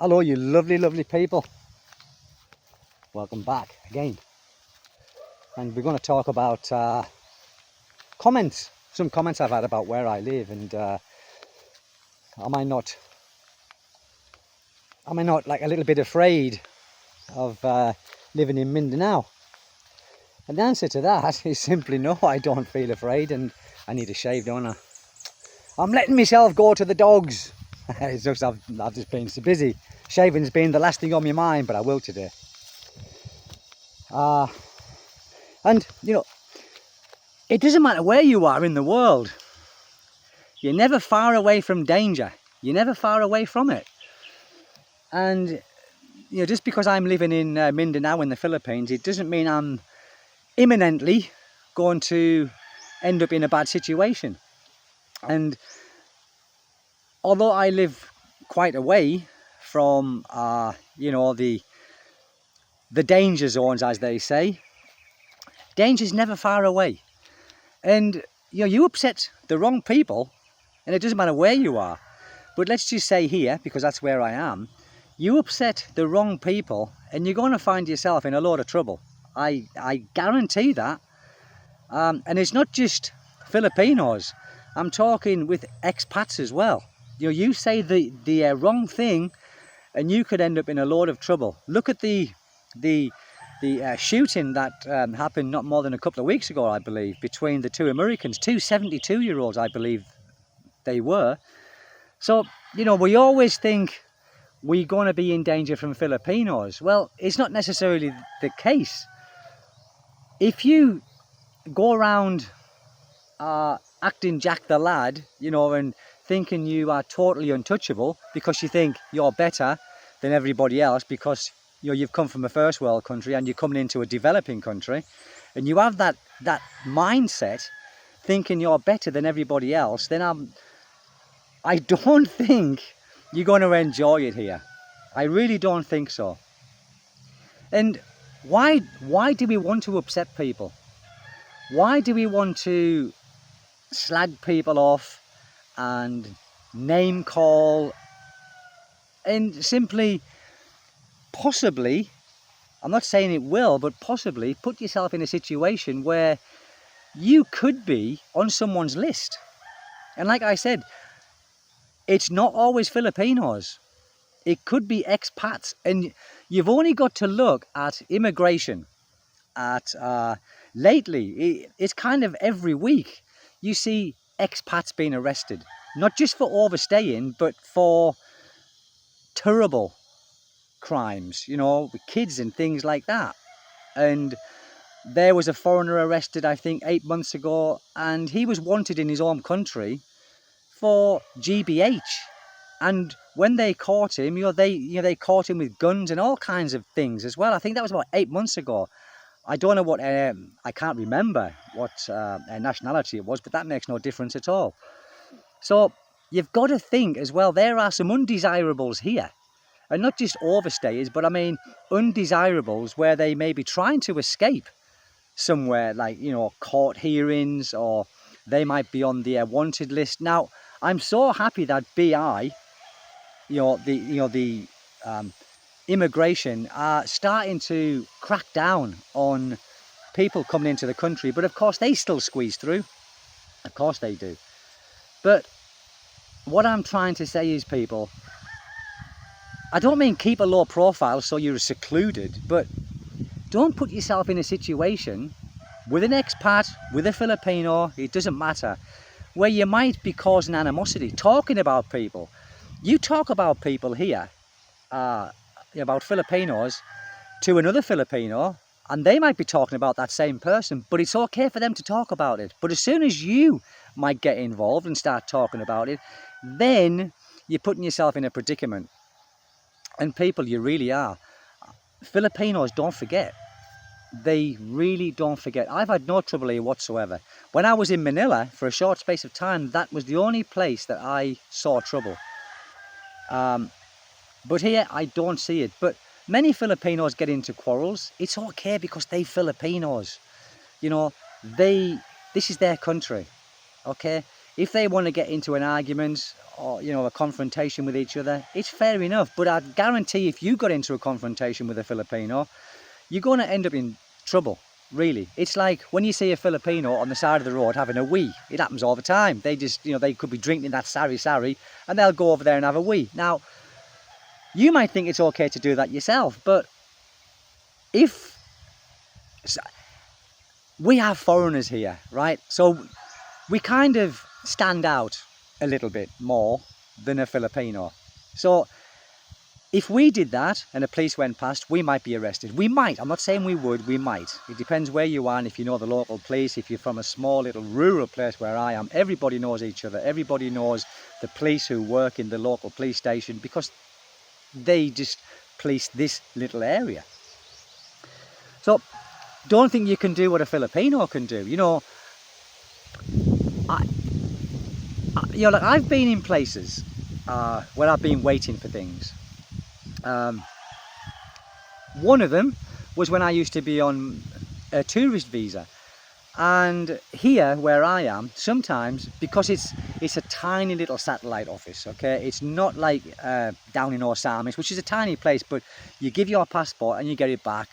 Hello, you lovely, lovely people. Welcome back again. And we're going to talk about comments. Some comments I've had about where I live, and am I not like a little bit afraid of living in Mindanao? And the answer to that is simply no. I don't feel afraid, and I need a shave, don't I? I'm letting myself go to the dogs. It's just I've just been so busy. Shaving's been the last thing on my mind, but I will today. And you know, it doesn't matter where you are in the world. You're never far away from danger. You're never far away from it. And you know, just because I'm living in Mindanao in the Philippines, it doesn't mean I'm imminently going to end up in a bad situation. And although I live quite away from you know, the danger zones, as they say, danger's never far away. And you know, you upset the wrong people, and it doesn't matter where you are, but let's just say here, because that's where I am, you upset the wrong people and you're going to find yourself in a lot of trouble. I guarantee that. And it's not just Filipinos. I'm talking with expats as well. You know, you say the wrong thing and you could end up in a lot of trouble. Look at the shooting that happened not more than a couple of weeks ago, I believe, between the two Americans, two 72-year-olds, I believe they were. So, you know, we always think we're going to be in danger from Filipinos. Well, it's not necessarily the case. If you go around acting Jack the Lad, you know, and thinking you are totally untouchable because you think you're better than everybody else because, you know, you've come from a first world country and you're coming into a developing country, and you have that mindset thinking you're better than everybody else, then I don't think you're going to enjoy it here. I really don't think so. And why do we want to upset people? Why do we want to slag people off and name call and simply, possibly, I'm not saying it will, but possibly put yourself in a situation where you could be on someone's list? And like I said, it's not always Filipinos. It could be expats, and you've only got to look at immigration. Lately, it's kind of every week you see expats being arrested, not just for overstaying, but for terrible crimes, you know, with kids and things like that. And there was a foreigner arrested, I think, 8 months ago, and he was wanted in his home country for GBH. And when they caught him, they caught him with guns and all kinds of things as well. I think that was about 8 months ago. I don't know what, I can't remember what nationality it was, but that makes no difference at all. So you've got to think as well, there are some undesirables here. And not just overstayers, but I mean undesirables where they may be trying to escape somewhere, like, you know, court hearings, or they might be on the wanted list. Now, I'm so happy that BI, the immigration are starting to crack down on people coming into the country, but of course they still squeeze through. Of course they do. But what I'm trying to say is, people, I don't mean keep a low profile so you're secluded, but don't put yourself in a situation with an expat, with a Filipino, it doesn't matter, where you might be causing animosity, talking about people. You talk about people here, about Filipinos, to another Filipino, and they might be talking about that same person, but it's okay for them to talk about it. But as soon as you might get involved and start talking about it, then you're putting yourself in a predicament. And people, you really are. Filipinos don't forget. They really don't forget. I've had no trouble here whatsoever. When I was in Manila for a short space of time, that was the only place that I saw trouble. But here, I don't see it. But many Filipinos get into quarrels. It's okay because they're Filipinos. You know, this is their country, okay? if they want to get into an argument or, you know, a confrontation with each other, it's fair enough. But I guarantee if you got into a confrontation with a Filipino, you're going to end up in trouble, really. It's like when you see a Filipino on the side of the road having a wee. It happens all the time. They just, you know, they could be drinking that sari-sari and they'll go over there and have a wee. Now, you might think it's okay to do that yourself, but if we have foreigners here, right? So we kind of stand out a little bit more than a Filipino. So if we did that and the police went past, we might be arrested. We might. I'm not saying we would. We might. It depends where you are and if you know the local police. If you're from a small little rural place where I am, everybody knows each other. Everybody knows the police who work in the local police station because they just police this little area. So don't think you can do what a Filipino can do. You know, like I've been in places where I've been waiting for things. One of them was when I used to be on a tourist visa, and here where I am, sometimes because it's a tiny little satellite office, okay, it's not like down in Osamis, which is a tiny place, but you give your passport and you get it back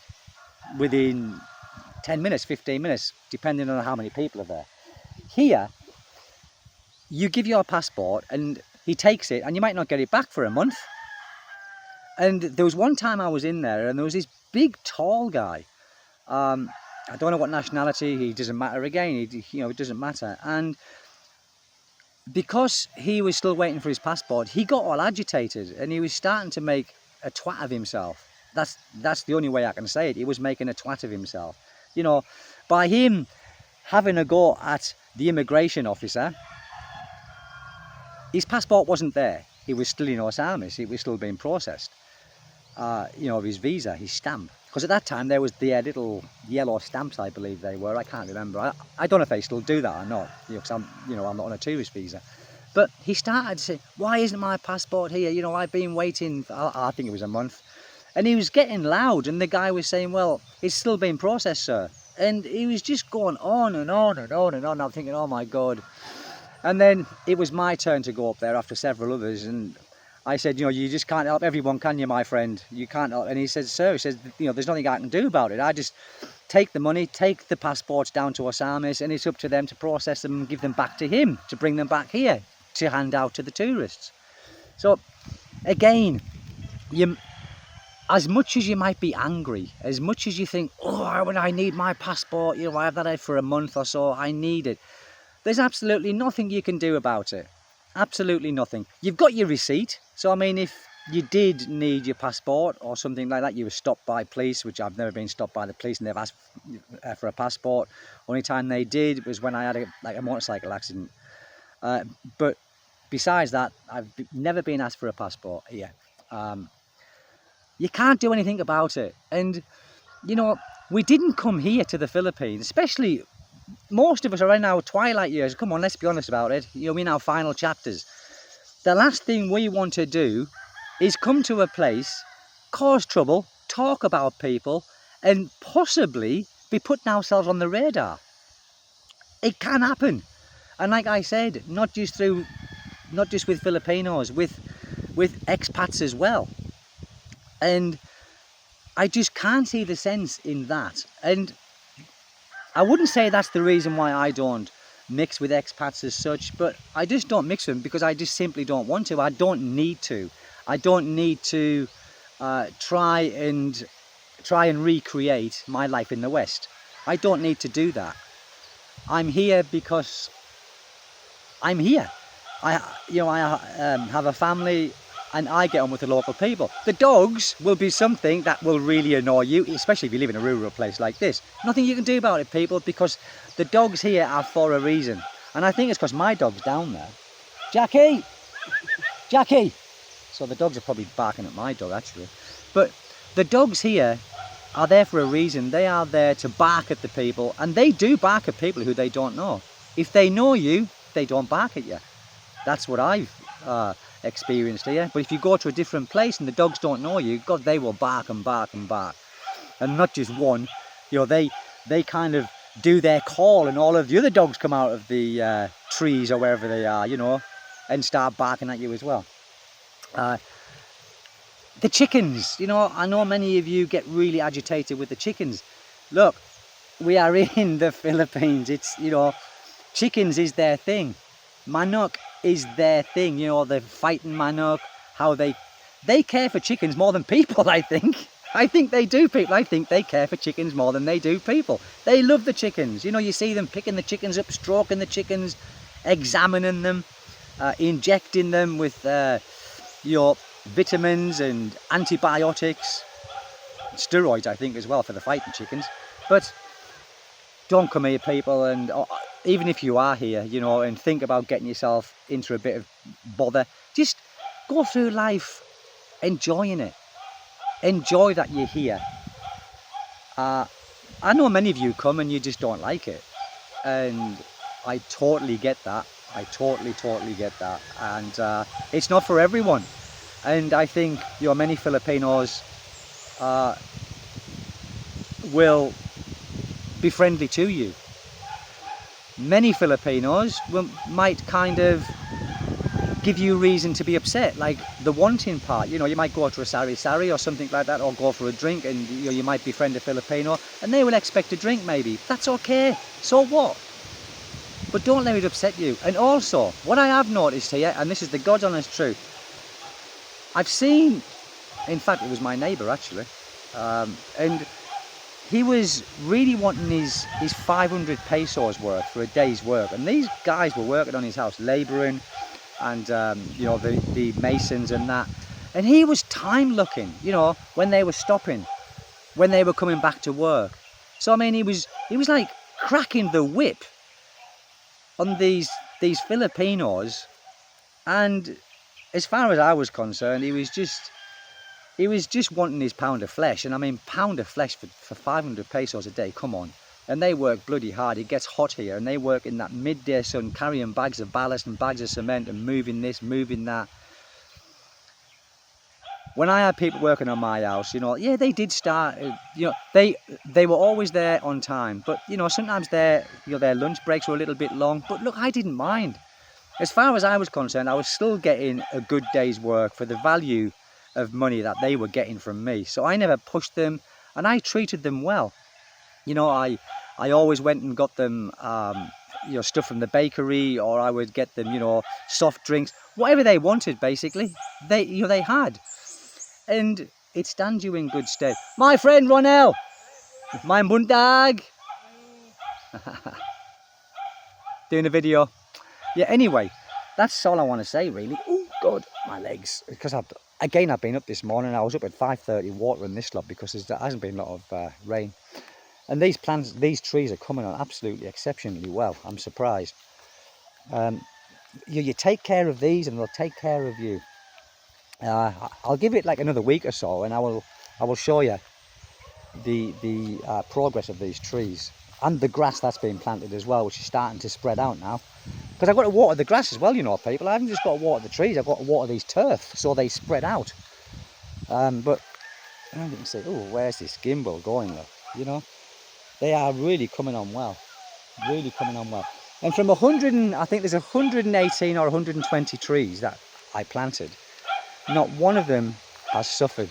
within 10 minutes, 15 minutes, depending on how many people are there. Here, you give your passport and he takes it and you might not get it back for a month. And there was one time I was in there and there was this big tall guy. I don't know what nationality, he doesn't matter again, you know, it doesn't matter. And because he was still waiting for his passport, he got all agitated and he was starting to make a twat of himself. That's the only way I can say it. He was making a twat of himself. You know, by him having a go at the immigration officer, his passport wasn't there. He was still in Osamis. It was still being processed. You know, of his visa, his stamp. Because at that time there was the little yellow stamps, I believe they were. I can't remember. I don't know if they still do that or not. You know, because I'm not on a tourist visa. But he started to say, "Why isn't my passport here? You know, I've been waiting. I think it was a month." And he was getting loud, and the guy was saying, "Well, it's still being processed, sir." And he was just going on and on and on and on. I'm thinking, "Oh my God." And then it was my turn to go up there after several others, and I said, "You know, you just can't help everyone, can you, my friend? You can't help." And he said, "Sir," he says, "you know, there's nothing I can do about it. I just take the money, take the passports down to Osamis, and it's up to them to process them and give them back to him, to bring them back here, to hand out to the tourists." So, again, as much as you might be angry, as much as you think, "Oh, I need my passport, you know, I have that out for a month or so, I need it," there's absolutely nothing you can do about it. Absolutely nothing. You've got your receipt. So, I mean, if you did need your passport or something like that, you were stopped by police, which I've never been stopped by the police and they've asked for a passport. Only time they did was when I had a motorcycle accident. But besides that, I've never been asked for a passport here. You can't do anything about it. And, you know, we didn't come here to the Philippines, especially most of us are in our twilight years. Come on, let's be honest about it. You know, we're in our final chapters. The last thing we want to do is come to a place, cause trouble, talk about people, and possibly be putting ourselves on the radar. It can happen. And like I said, not just with Filipinos, with expats as well. And I just can't see the sense in that. And I wouldn't say that's the reason why I don't mix with expats as such, but I just don't mix with them because I just simply don't want to. I don't need to. I don't need to try and recreate my life in the West. I don't need to do that. I'm here because I'm here. I have a family and I get on with the local people. The dogs will be something that will really annoy you, especially if you live in a rural place like this. Nothing you can do about it, people, because the dogs here are for a reason. And I think it's because my dog's down there. Jackie! Jackie! So the dogs are probably barking at my dog, actually. But the dogs here are there for a reason. They are there to bark at the people, and they do bark at people who they don't know. If they know you, they don't bark at you. That's what I've experienced here. But if you go to a different place and the dogs don't know you, God, they will bark and bark and bark. And not just one, you know, they kind of do their call, and all of the other dogs come out of the trees or wherever they are, you know, and start barking at you as well. The chickens, you know, I know many of you get really agitated with the chickens. Look, we are in the Philippines. It's, you know, chickens is their thing. Manok is their thing, you know, the fighting manok, how they care for chickens more than people, I think. I think they do, people. I think they care for chickens more than they do people. They love the chickens. You know, you see them picking the chickens up, stroking the chickens, examining them, injecting them with your vitamins and antibiotics, steroids, I think, as well, for the fighting chickens. But don't come here, people, and even if you are here, you know, and think about getting yourself into a bit of bother, just go through life enjoying it. Enjoy that you're here. I know many of you come and you just don't like it, and I totally get that. I totally get that, and it's not for everyone. And I think, you know, many Filipinos will be friendly to you. Many Filipinos might kind of give you reason to be upset, like the wanting part. You know, you might go to a sari-sari or something like that, or go for a drink, and you know, you might befriend a Filipino and they will expect a drink maybe. That's okay, so what? But don't let it upset you. And also, what I have noticed here, and this is the God's honest truth, I've seen, in fact it was my neighbour actually, and he was really wanting his 500 pesos worth for a day's work, and these guys were working on his house, labouring, and you know, the masons and that, and he was time looking, you know, when they were stopping, when they were coming back to work. So I mean, he was like cracking the whip on these Filipinos, and as far as I was concerned, he was just wanting his pound of flesh. And I mean, pound of flesh for 500 pesos a day, come on. And they work bloody hard. It gets hot here, and they work in that midday sun, carrying bags of ballast and bags of cement and moving this, moving that. When I had people working on my house, you know, yeah, they did start, you know, they were always there on time, but you know, sometimes their lunch breaks were a little bit long. But look, I didn't mind. As far as I was concerned, I was still getting a good day's work for the value of money that they were getting from me. So I never pushed them, and I treated them well. You know, I always went and got them, you know, stuff from the bakery, or I would get them, you know, soft drinks, whatever they wanted, basically. They had, and it stands you in good stead. My friend Ronel, my buntag, doing a video. Yeah. Anyway, that's all I want to say, really. Oh God, my legs. Because I've been up this morning. I was up at 5:30 watering this lot because there hasn't been a lot of rain. And these plants, these trees are coming on absolutely exceptionally well. I'm surprised. You take care of these and they'll take care of you. I'll give it like another week or so, and I will show you the progress of these trees and the grass that's been planted as well, which is starting to spread out now. Because I've got to water the grass as well, you know, people. I haven't just got to water the trees, I've got to water these turf so they spread out. But you can see, oh, where's this gimbal going, look, you know? They are really coming on well, really coming on well. And from 100, I think there's 118 or 120 trees that I planted, not one of them has suffered.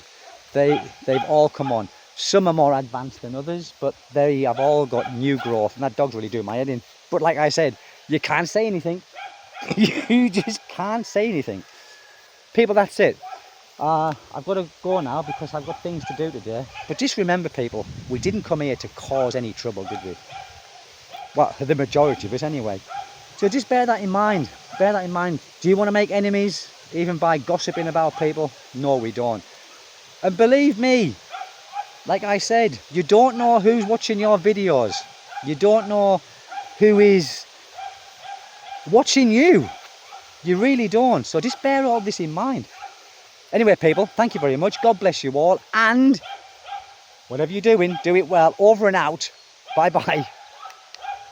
They've all come on. Some are more advanced than others, but they have all got new growth, and that dog's really doing my head in. But like I said, you can't say anything. You just can't say anything. People, that's it. I've got to go now because I've got things to do today. But just remember, people, we didn't come here to cause any trouble, did we? Well, the majority of us anyway. So just bear that in mind. Bear that in mind. Do you want to make enemies, even by gossiping about people? No, we don't. And believe me, like I said, you don't know who's watching your videos. You don't know who is watching you. You really don't. So just bear all this in mind. Anyway, people, thank you very much. God bless you all. And whatever you're doing, do it well. Over and out. Bye-bye.